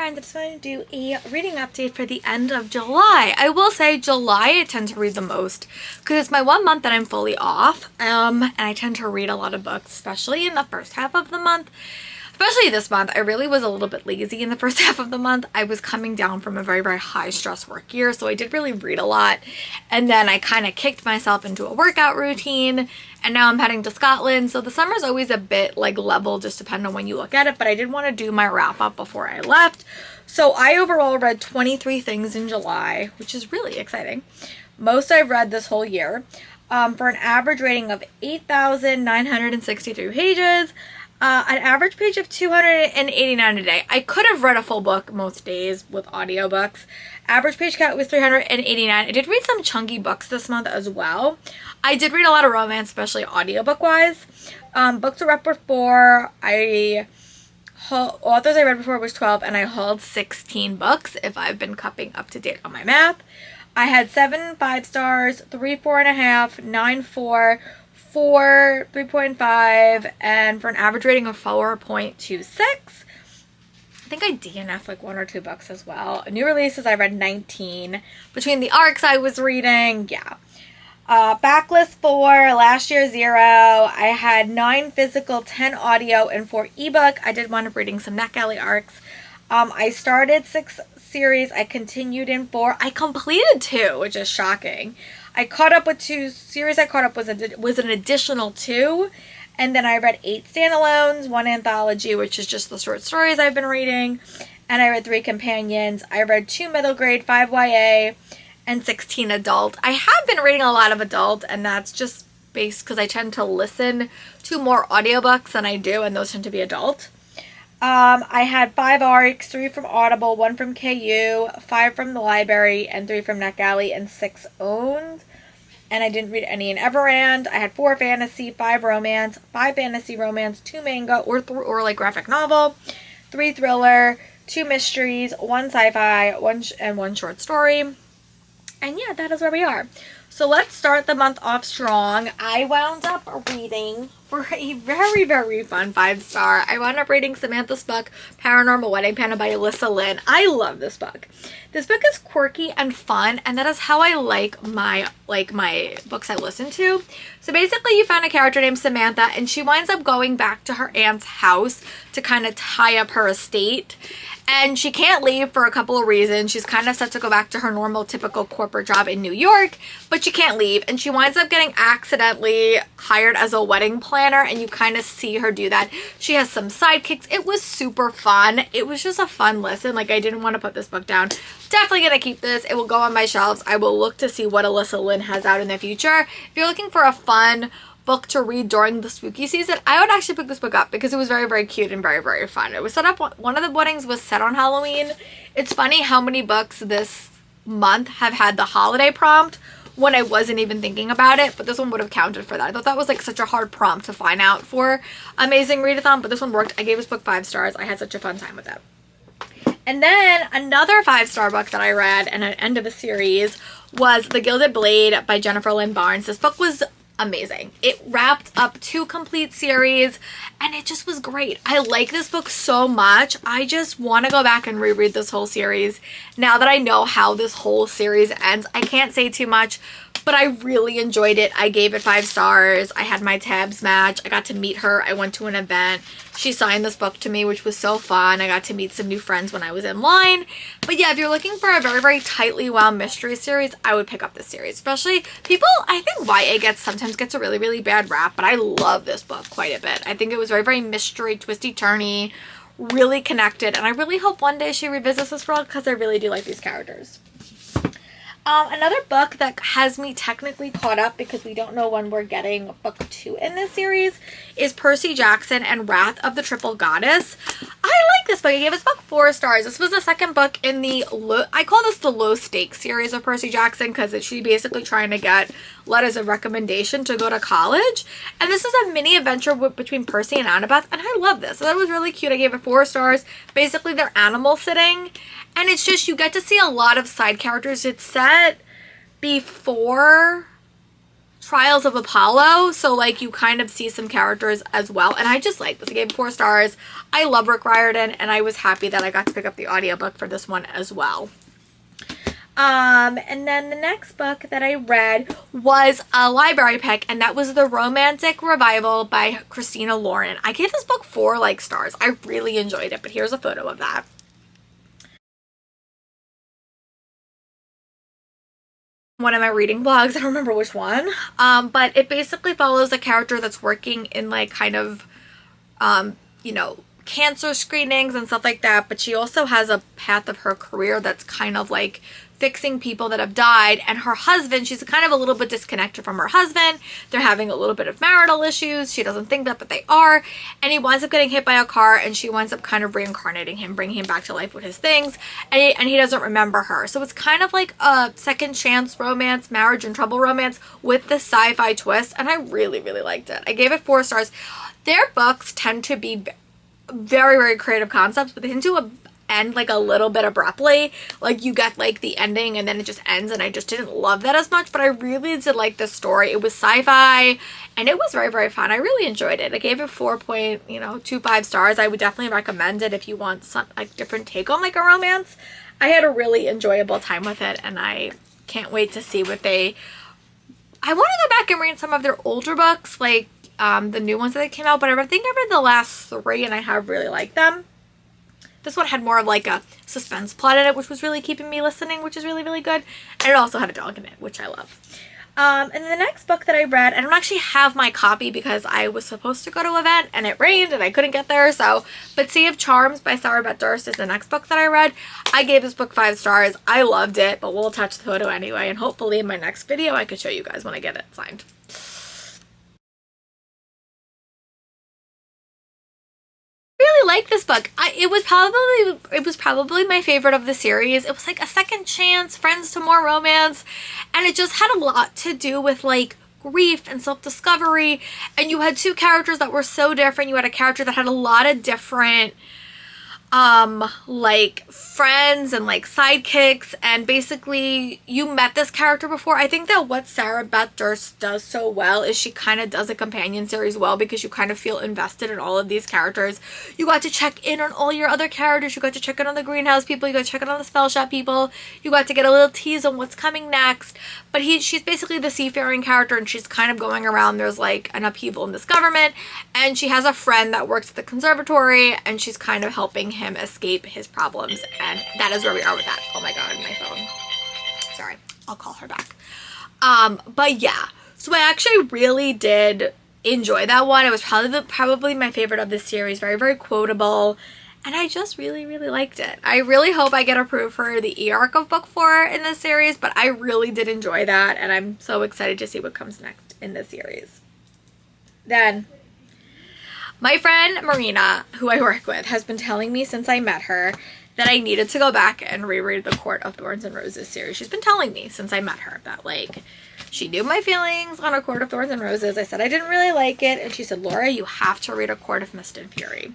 friends, I just wanted to do a reading update for the end of July. I will say July I tend to read the most because it's my 1 month that I'm fully off, and I tend to read a lot of books, especially in the first half of the month. Especially this month, I really was a little bit lazy in the first half of the month. I was coming down from a very, very high stress work year, so I did really read a lot. And then I kind of kicked myself into a workout routine, and now I'm heading to Scotland. So the summer's always a bit like level, just depending on when you look at it. But I did want to do my wrap up before I left. So I overall read 23 things in July, which is really exciting. Most I've read this whole year, for an average rating of 8,963 pages. An average page of 289 a day. I could have read a full book most days with audiobooks. Average page count was 389. I did read some chunky books this month as well. I did read a lot of romance, especially audiobook wise. Books I read before, authors I read before was 12, and I hauled 16 books if I've been cupping up to date on my math. I had 7 5 stars, 3 4.5, 9 4, 4 3.5, and for an average rating of 4.26. I think I DNF like 1 or 2 books as well. New releases I read 19. Between the arcs I was reading, yeah. Backlist 4, last year 0. I had 9 physical, 10 audio, and 4 ebook. I did wind up reading some NetGalley arcs. I started 6 series. I continued in 4. I completed 2, which is shocking. I caught up with 2 series. I caught up was an additional 2, and then I read 8 standalones, 1 anthology, which is just the short stories I've been reading, and I read 3 companions. I read 2 middle grade, 5 YA, and 16 adult. I have been reading a lot of adult, and that's just based because I tend to listen to more audiobooks than I do, and those tend to be adult. I had 5 arcs, 3 from Audible, 1 from KU, 5 from the library, and 3 from NetGalley, and 6 owned. And I didn't read any in Everand. I had 4 fantasy, 5 romance, 5 fantasy romance, 2 manga or like graphic novel, 3 thriller, 2 mysteries, 1 sci-fi, 1 short story. And yeah, that is where we are. So let's start the month off strong. I wound up reading, for a very, very fun 5-star, I wound up reading Samantha's book, Paranormal Wedding Planner by Alyssa Lynn. I love this book. This book is quirky and fun, and that is how I like my books I listen to. So basically you found a character named Samantha, and she winds up going back to her aunt's house to kind of tie up her estate. And she can't leave for a couple of reasons. She's kind of set to go back to her normal, typical corporate job in New York, but she can't leave. And she winds up getting accidentally hired as a wedding planner, and you kind of see her do that. She has some sidekicks. It was super fun. It was just a fun listen. Like, I didn't want to put this book down. Definitely going to keep this. It will go on my shelves. I will look to see what Alyssa Lynn has out in the future. If you're looking for a fun book to read during the spooky season, I would actually pick this book up because it was very, very cute and very, very fun. It was set up, one of the weddings was set on Halloween. It's funny how many books this month have had the holiday prompt when I wasn't even thinking about it, but this one would have counted for that. I thought that was like such a hard prompt to find out for Amazing Readathon, but this one worked. I gave this book 5 stars. I had such a fun time with it. And then another 5-star book that I read and an end of a series was The Gilded Blade by Jennifer Lynn Barnes. This book was amazing. It wrapped up 2 complete series, and it just was great. I like this book so much. I just want to go back and reread this whole series now that I know how this whole series ends. I can't say too much, but I really enjoyed it. I gave it 5 stars. I had my tabs match. I got to meet her. I went to an event. She signed this book to me, which was so fun. I got to meet some new friends when I was in line. But yeah, if you're looking for a very, very tightly wound mystery series, I would pick up this series. Especially people, I think YA sometimes gets a really, really bad rap, but I love this book quite a bit. I think it was very, very mystery, twisty-turny, really connected, and I really hope one day she revisits this world because I really do like these characters. Another book that has me technically caught up because we don't know when we're getting book 2 in this series is Percy Jackson and Wrath of the Triple Goddess. I like this book. I gave this book 4 stars. This was the second book in the, I call this the low stakes series of Percy Jackson because she's basically trying to get letters of recommendation to go to college. And this is a mini adventure between Percy and Annabeth, and I love this. So that was really cute. I gave it 4 stars. Basically, they're animal sitting. And it's just, you get to see a lot of side characters. It's set before Trials of Apollo, so like you kind of see some characters as well, and I just like this. I gave it 4 stars. I love Rick Riordan, and I was happy that I got to pick up the audiobook for this one as well. And then the next book that I read was a library pick, and that was The Romantic Revival by Christina Lauren. I gave this book 4 like stars. I really enjoyed it, but here's a photo of that. One of my reading blogs, I don't remember which one, but it basically follows a character that's working in like kind of, you know, cancer screenings and stuff like that, but she also has a path of her career that's kind of like fixing people that have died, and her husband, she's kind of a little bit disconnected from her husband. They're having a little bit of marital issues. She doesn't think that, but they are, and he winds up getting hit by a car, and she winds up kind of reincarnating him, bringing him back to life with his things, and he doesn't remember her. So it's kind of like a second chance romance, marriage and trouble romance with the sci-fi twist, and I really, really liked it. I gave it 4 stars. Their books tend to be very, very creative concepts, but they tend to end like a little bit abruptly. Like you get like the ending and then it just ends, and I just didn't love that as much, but I really did like this story. It was sci-fi and it was very, very fun. I really enjoyed it. I gave it 4.25 stars. I would definitely recommend it if you want some like different take on like a romance. I had a really enjoyable time with it, and I can't wait to see what I want to go back and read some of their older books, like the new ones that came out, but I think I read the last 3 and I have really liked them. This one had more of like a suspense plot in it, which was really keeping me listening, which is really, really good. And it also had a dog in it, which I love. And then the next book that I read, I don't actually have my copy because I was supposed to go to an event and it rained and I couldn't get there. But Sea of Charms by Sarah Beth Durst is the next book that I read. I gave this book 5 stars. I loved it, but we'll attach the photo anyway. And hopefully in my next video, I could show you guys when I get it signed. Really like this book. It was probably my favorite of the series. It was like a second chance, friends to more romance, and it just had a lot to do with like grief and self-discovery, and you had 2 characters that were so different. You had a character that had a lot of different like friends and like sidekicks, and basically you met this character before. I think that what Sarah Beth Durst does so well is she kind of does a companion series well, because you kind of feel invested in all of these characters. You got to check in on all your other characters. You got to check in on the greenhouse people. You got to check in on the spell shop people. You got to get a little tease on what's coming next. But she's basically the seafaring character, and she's kind of going around. There's like an upheaval in this government, and she has a friend that works at the conservatory, and she's kind of helping him escape his problems, and that is where we are with that. Oh my god, my phone. Sorry, I'll call her back. But yeah, so I actually really did enjoy that one. It was probably my favorite of this series. Very, very quotable, and I just really, really liked it. I really hope I get approved for the E-arc of book 4 in this series, but I really did enjoy that, and I'm so excited to see what comes next in this series. Then my friend Marina, who I work with, has been telling me since I met her that I needed to go back and reread the Court of Thorns and Roses series. She's been telling me since I met her that, like, she knew my feelings on A Court of Thorns and Roses. I said I didn't really like it, and she said, Laura, you have to read A Court of Mist and Fury.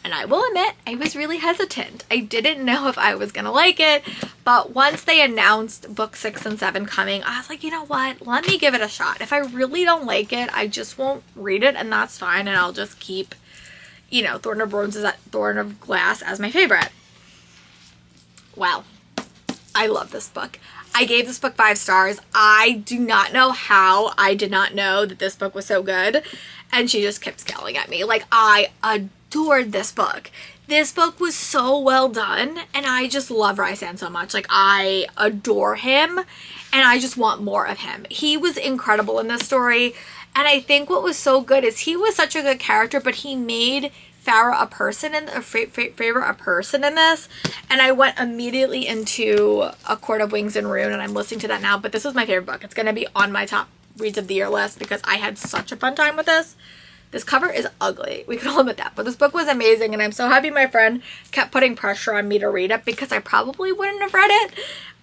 And I will admit, I was really hesitant. I didn't know if I was going to like it, but once they announced book 6 and 7 coming, I was like, you know what? Let me give it a shot. If I really don't like it, I just won't read it, and that's fine, and I'll just keep, you know, Thorn of Glass as my favorite. Well, I love this book. I gave this book 5 stars. I do not know how I did not know that this book was so good, and she just kept yelling at me. Like, I adored this book. This book was so well done, and I just love Rhysand so much. Like, I adore him, and I just want more of him. He was incredible in this story, and I think what was so good is he was such a good character, but he made Feyre a person in this, and I went immediately into A Court of Wings and Ruin, and I'm listening to that now, but this was my favorite book. It's going to be on my top reads of the year list because I had such a fun time with this. This cover is ugly. We can all admit that. But this book was amazing, and I'm so happy my friend kept putting pressure on me to read it because I probably wouldn't have read it.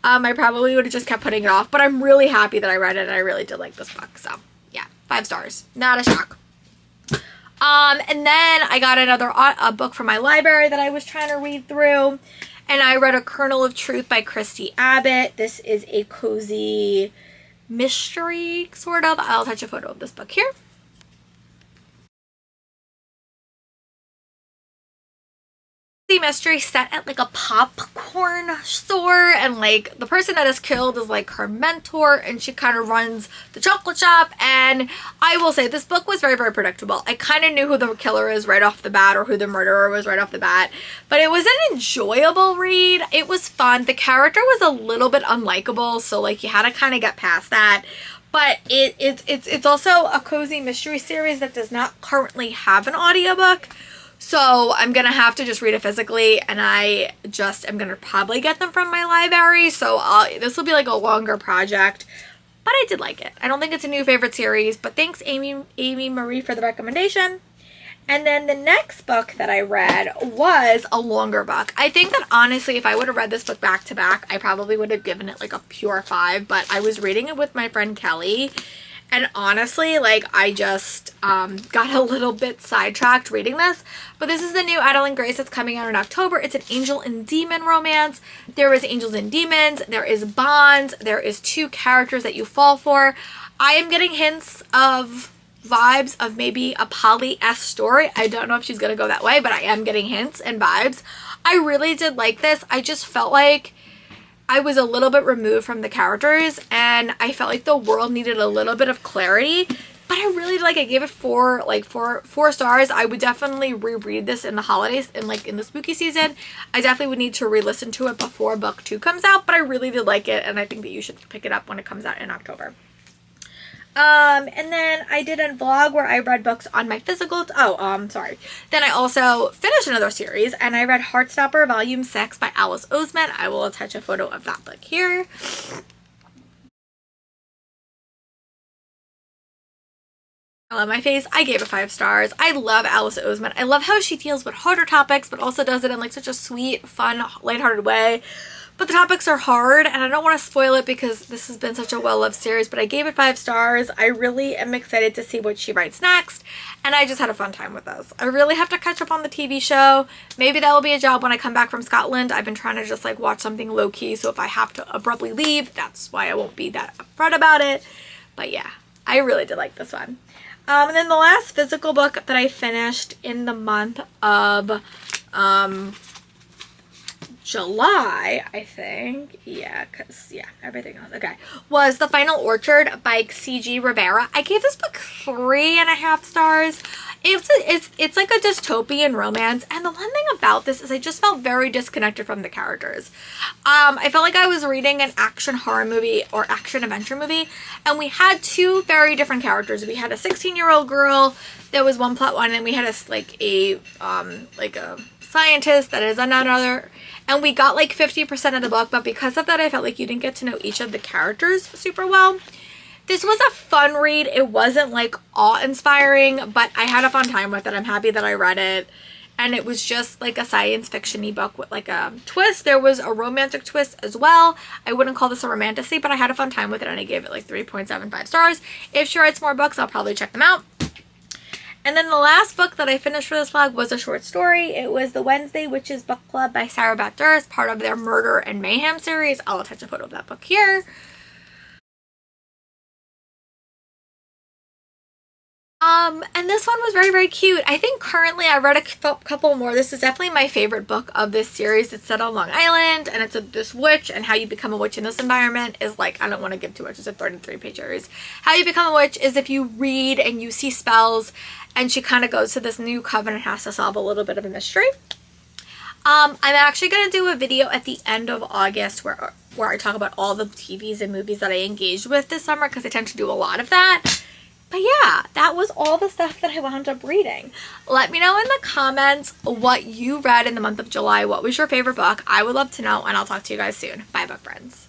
I probably would have just kept putting it off, but I'm really happy that I read it, and I really did like this book. So, yeah, 5 stars. Not a shock. And then I got another a book from my library that I was trying to read through, and I read A Kernel of Truth by Christy Abbott. This is a cozy mystery, sort of. I'll attach a photo of this book here. The mystery set at like a popcorn store, and like the person that is killed is like her mentor, and she kind of runs the chocolate shop. And I will say this book was very, very predictable. I kind of knew who the killer is right off the bat, or who the murderer was right off the bat, but it was an enjoyable read. It was fun. The character was a little bit unlikable, so like you had to kind of get past that. But it's also a cozy mystery series that does not currently have an audiobook. So I'm going to have to just read it physically, and I'm going to probably get them from my library. So this will be like a longer project, but I did like it. I don't think it's a new favorite series, but thanks Amy Marie for the recommendation. And then the next book that I read was a longer book. I think that honestly, if I would have read this book back to back, I probably would have given it like a pure 5, but I was reading it with my friend Kelly. And honestly, like, I just got a little bit sidetracked reading this. But this is the new Adalyn Grace that's coming out in October. It's an angel and demon romance. There is angels and demons. There is bonds. There is 2 characters that you fall for. I am getting hints of vibes of maybe a Polly-esque story. I don't know if she's going to go that way, but I am getting hints and vibes. I really did like this. I just felt like I was a little bit removed from the characters, and I felt like the world needed a little bit of clarity, but I really like it. I gave it 4 stars. I would definitely reread this in the holidays and like in the spooky season. I definitely would need to re-listen to it before book 2 comes out, but I really did like it, and I think that you should pick it up when it comes out in October. And then I did a vlog where I read books on my physical, Then I also finished another series, and I read Heartstopper Volume 6 by Alice Oseman. I will attach a photo of that book here. I love my face. I gave it 5 stars. I love Alice Oseman. I love how she deals with harder topics, but also does it in like such a sweet, fun, lighthearted way. But the topics are hard, and I don't want to spoil it because this has been such a well-loved series, but I gave it 5 stars. I really am excited to see what she writes next, and I just had a fun time with this. I really have to catch up on the TV show. Maybe that will be a job when I come back from Scotland. I've been trying to just like watch something low-key, so if I have to abruptly leave, that's why I won't be that upfront about it. But yeah, I really did like this one. And then the last physical book that I finished in the month of July, I think, everything else, okay, was The Final Orchard by C.G. Rivera. I gave this book 3.5 stars. It's like a dystopian romance, and the one thing about this is I just felt very disconnected from the characters. I felt like I was reading an action horror movie or action adventure movie, and we had 2 very different characters. We had a 16-year-old girl that was one plot line, and we had a scientist that is another, and we got like 50% of the book, but because of that I felt like you didn't get to know each of the characters super well. This was a fun read. It wasn't like awe-inspiring, but I had a fun time with it. I'm happy that I read it, and it was just like a science fiction-y book with like a twist. There was a romantic twist as well. I wouldn't call this a romantasy, but I had a fun time with it, and I gave it like 3.75 stars. If she writes more books, I'll probably check them out. And then the last book that I finished for this vlog was a short story. It was The Wednesday Witches Book Club by Sarah Beth Durst, part of their Murder and Mayhem series. I'll attach a photo of that book here. And this one was very, very cute. I think currently I read a couple more. This is definitely my favorite book of this series. It's set on Long Island, and it's this witch, and how you become a witch in this environment is like, I don't want to give too much. It's a 33 pages. How you become a witch is if you read and you see spells, and she kind of goes to this new coven and has to solve a little bit of a mystery. I'm actually going to do a video at the end of August where I talk about all the TVs and movies that I engaged with this summer, because I tend to do a lot of that. But yeah, that was all the stuff that I wound up reading. Let me know in the comments what you read in the month of July. What was your favorite book? I would love to know, and I'll talk to you guys soon. Bye, book friends.